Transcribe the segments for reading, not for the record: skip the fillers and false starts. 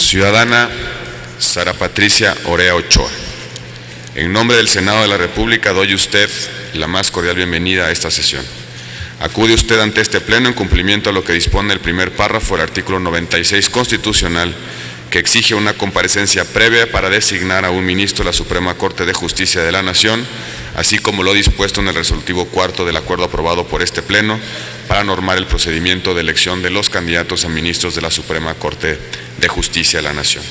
Ciudadana Sara Patricia Orea Ochoa. En nombre del Senado de la República doy a usted la más cordial bienvenida a esta sesión. Acude usted ante este pleno en cumplimiento a lo que dispone el primer párrafo del artículo 96 constitucional, que exige una comparecencia previa para designar a un ministro de la Suprema Corte de Justicia de la Nación, así como lo dispuesto en el resolutivo cuarto del acuerdo aprobado por este pleno para normar el procedimiento de elección de los candidatos a ministros de la Suprema Corte de Justicia de la Nación.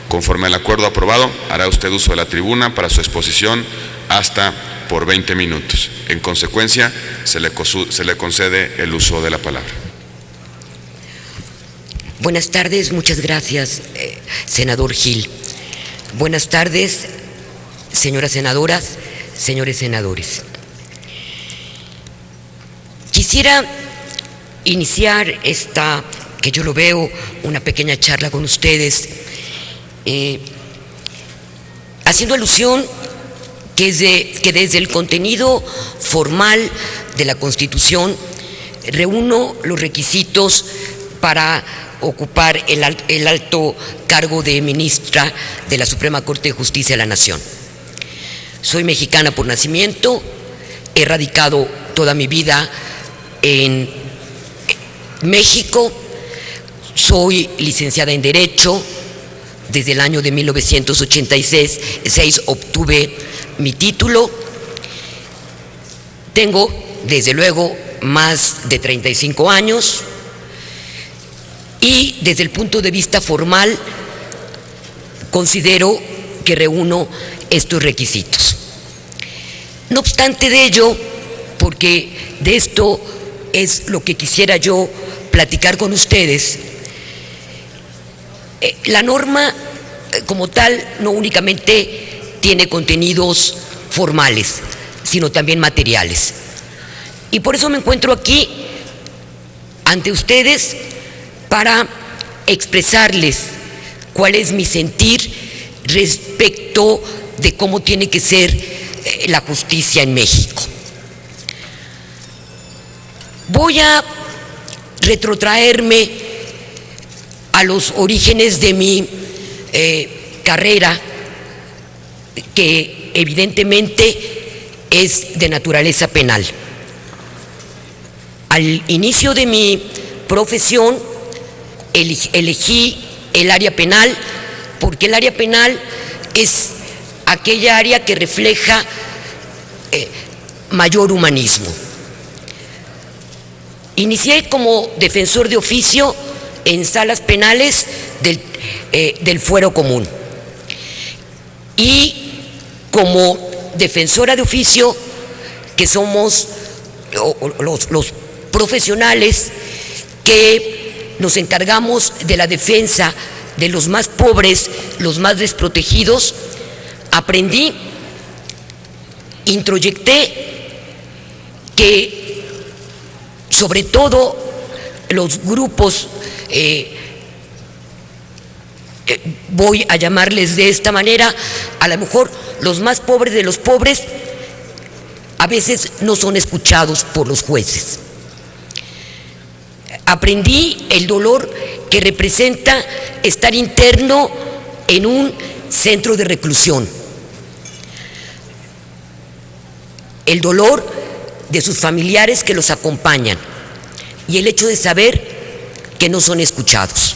Conforme al acuerdo aprobado, hará usted uso de la tribuna para su exposición hasta por 20 minutos. En consecuencia, se le concede el uso de la palabra. Buenas tardes, muchas gracias, senador Gil. Buenas tardes, señoras senadoras, señores senadores. Quisiera iniciar esta, que yo lo veo, una pequeña charla con ustedes, haciendo alusión que desde el contenido formal de la Constitución reúno los requisitos para ocupar el alto cargo de ministra de la Suprema Corte de Justicia de la Nación. Soy mexicana por nacimiento, he radicado toda mi vida en México, soy licenciada en Derecho, desde el año de 1986 obtuve mi título, tengo desde luego más de 35 años, y desde el punto de vista formal considero que reúno estos requisitos. No obstante de ello, porque de esto es lo que quisiera yo platicar con ustedes, la norma como tal no únicamente tiene contenidos formales, sino también materiales. Y por eso me encuentro aquí ante ustedes para expresarles cuál es mi sentir respecto de cómo tiene que ser la justicia en México. Voy a retrotraerme a los orígenes de mi carrera, que evidentemente es de naturaleza penal. Al inicio de mi profesión elegí el área penal porque el área penal es aquella área que refleja mayor humanismo. Inicié como defensor de oficio en salas penales del fuero común y como defensora de oficio, que somos los profesionales que nos encargamos de la defensa de los más pobres, los más desprotegidos, aprendí, introyecté que sobre todo los grupos, voy a llamarles de esta manera, a lo mejor los más pobres de los pobres, a veces no son escuchados por los jueces. Aprendí el dolor que representa estar interno en un centro de reclusión, el dolor de sus familiares que los acompañan y el hecho de saber que no son escuchados.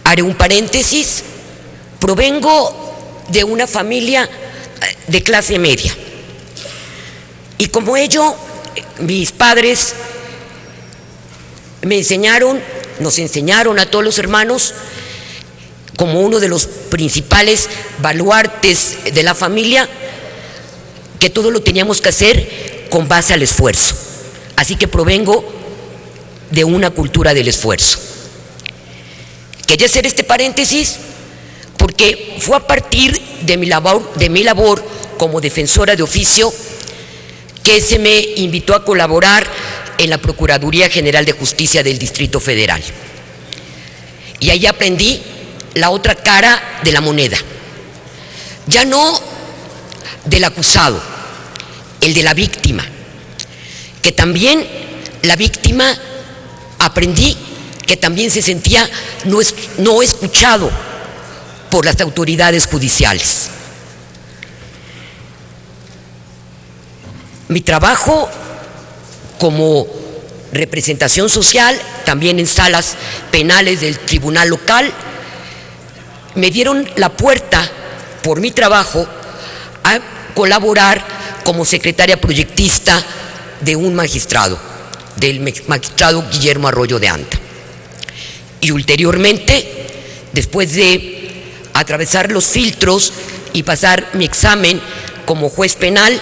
Haré un paréntesis, provengo de una familia de clase media y como ello, mis padres nos enseñaron a todos los hermanos como uno de los principales baluartes de la familia, que todo lo teníamos que hacer con base al esfuerzo. Así que provengo de una cultura del esfuerzo. Quería hacer este paréntesis porque fue a partir de mi labor como defensora de oficio que se me invitó a colaborar en la Procuraduría General de Justicia del Distrito Federal. Y ahí aprendí la otra cara de la moneda, ya no del acusado, el de la víctima, que también la víctima aprendí que también se sentía no escuchado por las autoridades judiciales. Mi trabajo como representación social, también en salas penales del tribunal local, me dieron la puerta, por mi trabajo, a colaborar como secretaria proyectista de un magistrado, del magistrado Guillermo Arroyo de Anda. Y ulteriormente, después de atravesar los filtros y pasar mi examen como juez penal,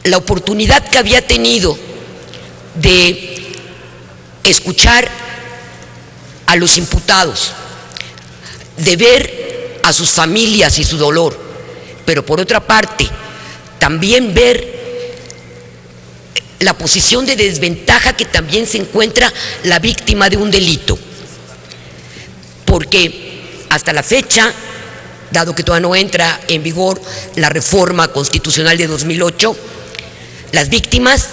la oportunidad que había tenido de escuchar a los imputados, de ver a sus familias y su dolor, pero por otra parte, también ver la posición de desventaja que también se encuentra la víctima de un delito. Porque hasta la fecha, dado que todavía no entra en vigor la reforma constitucional de 2008, las víctimas,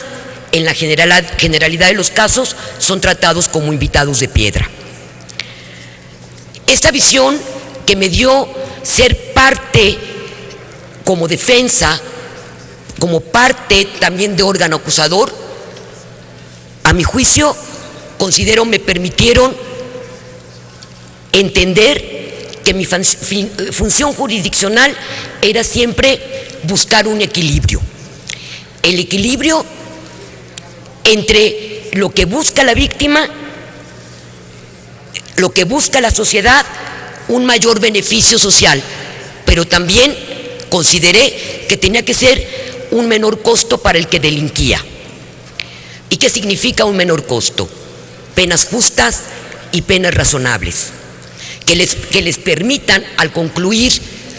en la generalidad de los casos, son tratados como invitados de piedra. Esta visión que me dio ser parte como defensa, como parte también de órgano acusador, a mi juicio, considero me permitieron entender que mi función jurisdiccional era siempre buscar un equilibrio. El equilibrio entre lo que busca la víctima, lo que busca la sociedad, un mayor beneficio social, pero también consideré que tenía que ser un menor costo para el que delinquía. ¿Y qué significa un menor costo? Penas justas y penas razonables, que les permitan, al concluir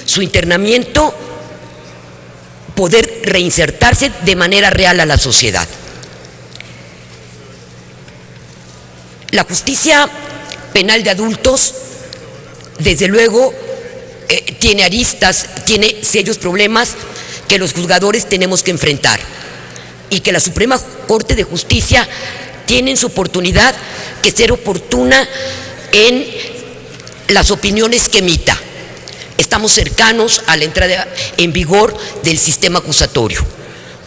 su internamiento, poder reinsertarse de manera real a la sociedad. La justicia penal de adultos, desde luego, tiene aristas, tiene serios problemas que los juzgadores tenemos que enfrentar, y que la Suprema Corte de Justicia tiene en su oportunidad que ser oportuna en las opiniones que emita. Estamos cercanos a la entrada en vigor del sistema acusatorio,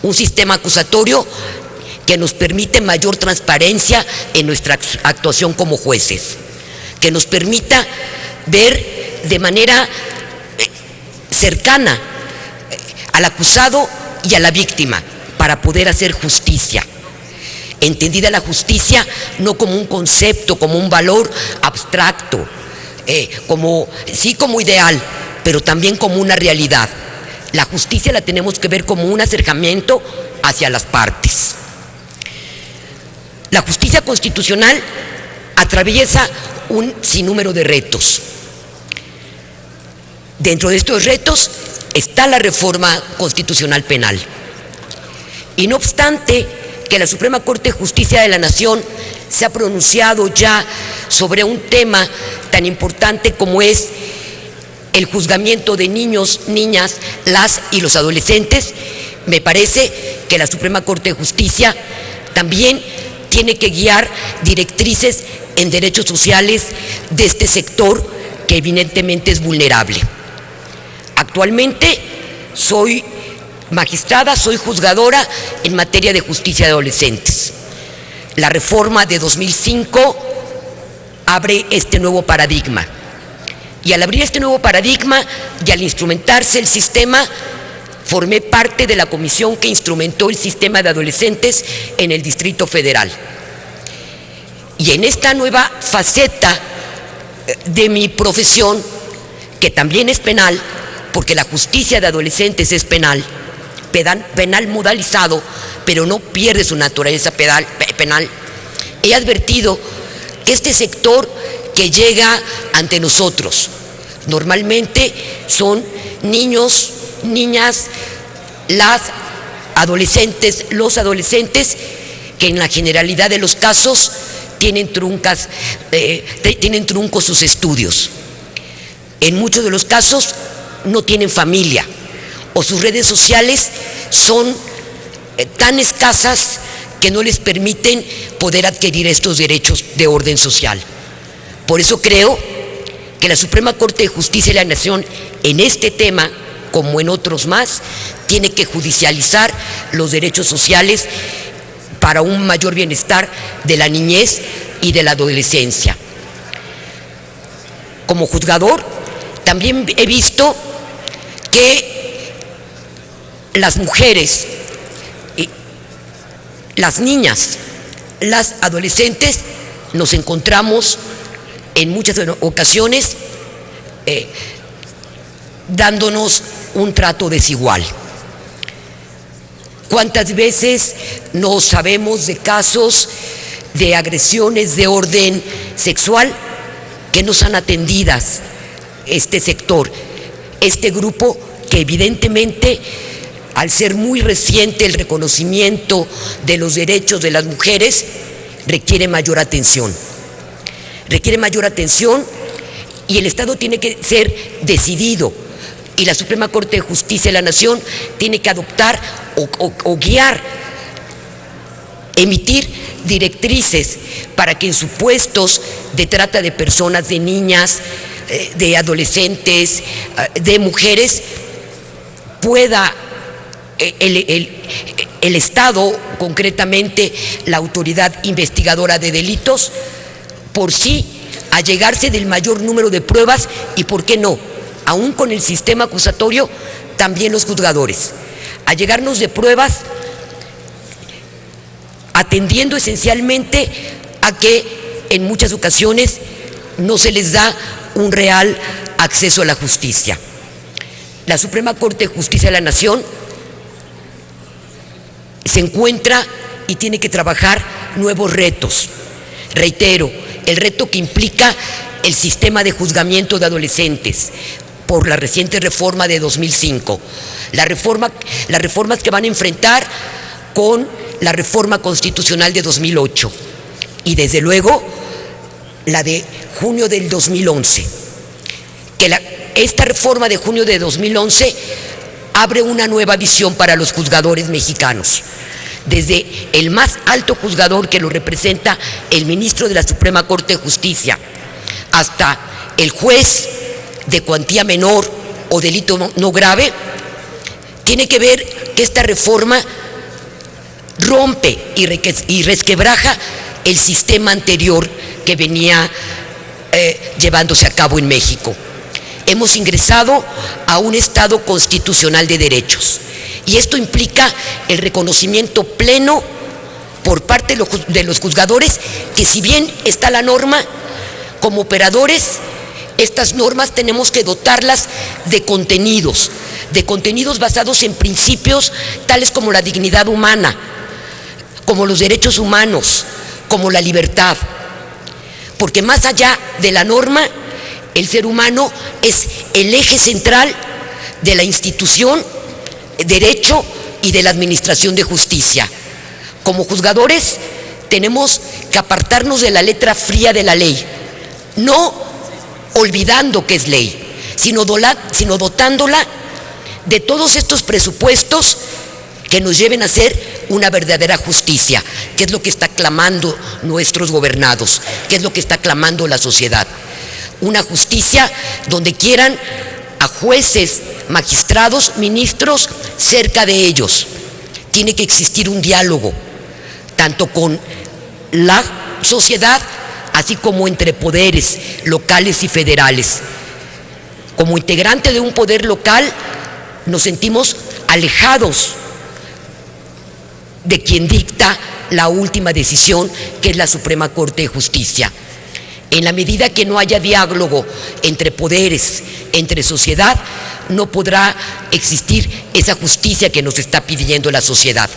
un sistema acusatorio que nos permite mayor transparencia en nuestra actuación como jueces, que nos permita ver de manera cercana al acusado y a la víctima para poder hacer justicia. Entendida la justicia no como un concepto, como un valor abstracto, como ideal, pero también como una realidad. La justicia la tenemos que ver como un acercamiento hacia las partes. La justicia constitucional atraviesa un sinnúmero de retos. Dentro de estos retos está la reforma constitucional penal. Y no obstante que la Suprema Corte de Justicia de la Nación se ha pronunciado ya sobre un tema tan importante como es el juzgamiento de niños, niñas, las y los adolescentes, me parece que la Suprema Corte de Justicia también tiene que guiar directrices en derechos sociales de este sector que evidentemente es vulnerable. Actualmente soy magistrada, soy juzgadora en materia de justicia de adolescentes. La reforma de 2005 abre este nuevo paradigma. Y al abrir este nuevo paradigma y al instrumentarse el sistema, formé parte de la comisión que instrumentó el sistema de adolescentes en el Distrito Federal. Y en esta nueva faceta de mi profesión, que también es penal, porque la justicia de adolescentes es penal modalizado, pero no pierde su naturaleza penal, he advertido que este sector que llega ante nosotros normalmente son niños, niñas, las adolescentes, los adolescentes que en la generalidad de los casos tienen truncos sus estudios. En muchos de los casos no tienen familia, o sus redes sociales son tan escasas que no les permiten poder adquirir estos derechos de orden social. Por eso creo que la Suprema Corte de Justicia de la Nación, en este tema, como en otros más, tiene que judicializar los derechos sociales para un mayor bienestar de la niñez y de la adolescencia. Como juzgador, también he visto que las mujeres, las niñas, las adolescentes, nos encontramos en muchas ocasiones dándonos un trato desigual. ¿Cuántas veces no sabemos de casos de agresiones de orden sexual que no son atendidas este sector, este grupo que evidentemente, al ser muy reciente el reconocimiento de los derechos de las mujeres, requiere mayor atención. Requiere mayor atención y el Estado tiene que ser decidido, y la Suprema Corte de Justicia de la Nación tiene que adoptar o guiar, emitir directrices para que en supuestos de trata de personas, de niñas, de adolescentes, de mujeres, pueda el Estado, concretamente la autoridad investigadora de delitos, por sí allegarse del mayor número de pruebas y, ¿por qué no?, aún con el sistema acusatorio, también los juzgadores, allegarnos de pruebas, atendiendo esencialmente a que en muchas ocasiones no se les da un real acceso a la justicia. La Suprema Corte de Justicia de la Nación se encuentra y tiene que trabajar nuevos retos. Reitero, el reto que implica el sistema de juzgamiento de adolescentes por la reciente reforma de 2005, las reformas que van a enfrentar con la reforma constitucional de 2008 y desde luego la de junio del 2011, esta reforma de junio de 2011 abre una nueva visión para los juzgadores mexicanos, desde el más alto juzgador, que lo representa el ministro de la Suprema Corte de Justicia, hasta el juez de cuantía menor o delito no grave. Tiene que ver que esta reforma rompe y resquebraja el sistema anterior que venía llevándose a cabo en México. Hemos ingresado a un Estado constitucional de derechos y esto implica el reconocimiento pleno por parte de los juzgadores que, si bien está la norma, como operadores, estas normas tenemos que dotarlas de contenidos basados en principios tales como la dignidad humana, como los derechos humanos, como la libertad. Porque más allá de la norma, el ser humano es el eje central de la institución, derecho y de la administración de justicia. Como juzgadores tenemos que apartarnos de la letra fría de la ley, no olvidando que es ley, sino dotándola de todos estos presupuestos que nos lleven a hacer una verdadera justicia, que es lo que está clamando nuestros gobernados, que es lo que está clamando la sociedad. Una justicia donde quieran a jueces, magistrados, ministros cerca de ellos. Tiene que existir un diálogo, tanto con la sociedad, así como entre poderes locales y federales. Como integrante de un poder local, nos sentimos alejados de quien dicta la última decisión, que es la Suprema Corte de Justicia. En la medida que no haya diálogo entre poderes, entre sociedad, no podrá existir esa justicia que nos está pidiendo la sociedad.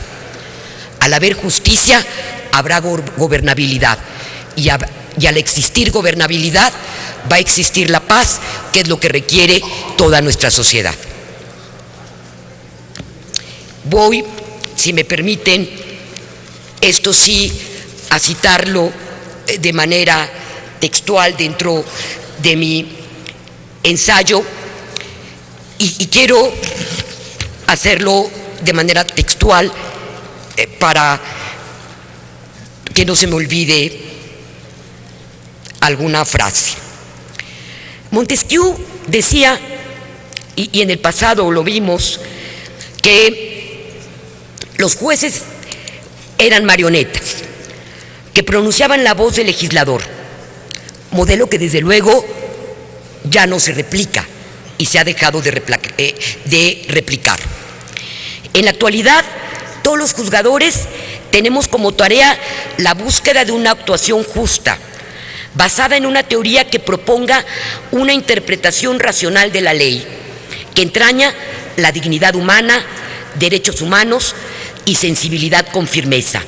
Al haber justicia, habrá gobernabilidad. Y al existir gobernabilidad, va a existir la paz, que es lo que requiere toda nuestra sociedad. Voy, si me permiten, esto sí, a citarlo de manera textual dentro de mi ensayo, y quiero hacerlo de manera textual para que no se me olvide alguna frase. Montesquieu decía, y en el pasado lo vimos, que los jueces eran marionetas, que pronunciaban la voz del legislador, modelo que desde luego ya no se replica y se ha dejado de replicar. En la actualidad, todos los juzgadores tenemos como tarea la búsqueda de una actuación justa, basada en una teoría que proponga una interpretación racional de la ley, que entraña la dignidad humana, derechos humanos y sensibilidad con firmeza.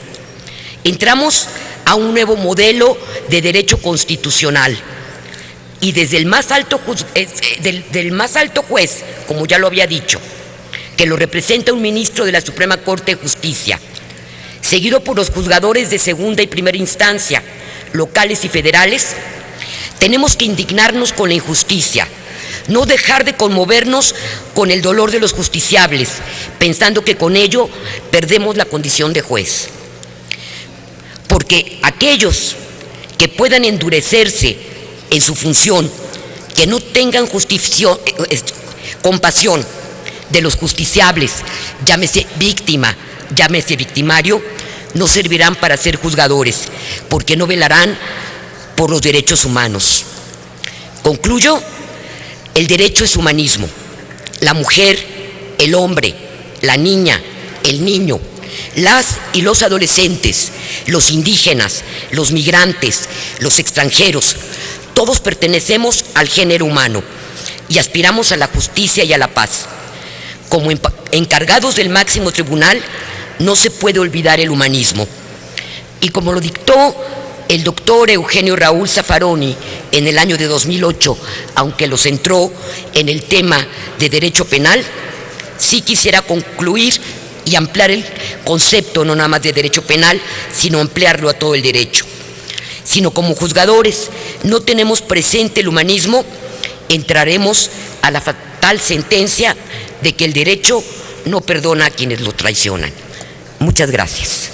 Entramos a un nuevo modelo de derecho constitucional y desde el más alto del más alto juez, como ya lo había dicho, que lo representa un ministro de la Suprema Corte de Justicia, seguido por los juzgadores de segunda y primera instancia, locales y federales, tenemos que indignarnos con la injusticia, no dejar de conmovernos con el dolor de los justiciables, pensando que con ello perdemos la condición de juez. Porque aquellos que puedan endurecerse en su función, que no tengan compasión de los justiciables, llámese víctima, llámese victimario, no servirán para ser juzgadores, porque no velarán por los derechos humanos. Concluyo, el derecho es humanismo. La mujer, el hombre, la niña, el niño, las y los adolescentes, los indígenas, los migrantes, los extranjeros, todos pertenecemos al género humano y aspiramos a la justicia y a la paz. Como encargados del máximo tribunal, no se puede olvidar el humanismo. Y como lo dictó el doctor Eugenio Raúl Zaffaroni en el año de 2008, aunque lo centró en el tema de derecho penal, sí quisiera concluir y ampliar el concepto no nada más de derecho penal, sino ampliarlo a todo el derecho. Sino como juzgadores no tenemos presente el humanismo, entraremos a la fatal sentencia de que el derecho no perdona a quienes lo traicionan. Muchas gracias.